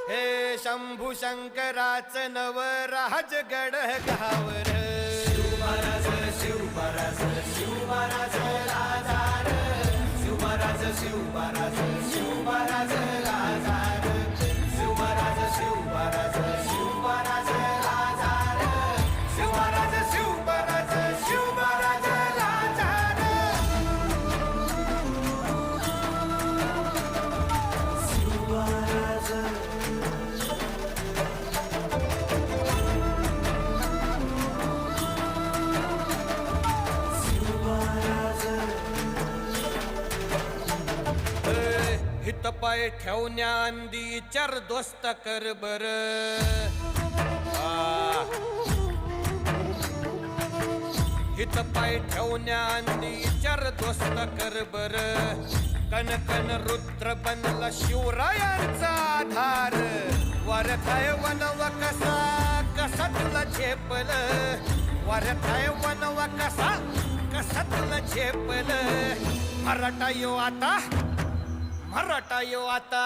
हे शंभू शंकराच नवराज गड गावर शिवमहाराज शिवमहाराज शिवमहाराज राजार शिवमहाराज शिवमहाराज शिवमहाराज राजार शिवमहाराज शिवमहाराज शिवमहाराज राजार शिवमहाराज शिवमहाराज शिवमहाराज राजार शिवमहाराज हित पाय ठेवण्या अंदी चार दोस्त कर बर हित पाय ठेवण्या अंदी चार दोस्त कर बर कन कन रुद्र बनला शिवरायांचा आधार वरथाय वनव कसा कसा तुला झेपल वरथाय वनव कसा कसा तुला झेपल मराठा यो आता मराठा यो आता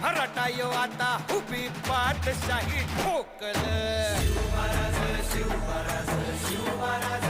मराठा यो आता उभी पाठशाही ठोकल शिवमहाराज शिवमहाराज शिवमहाराज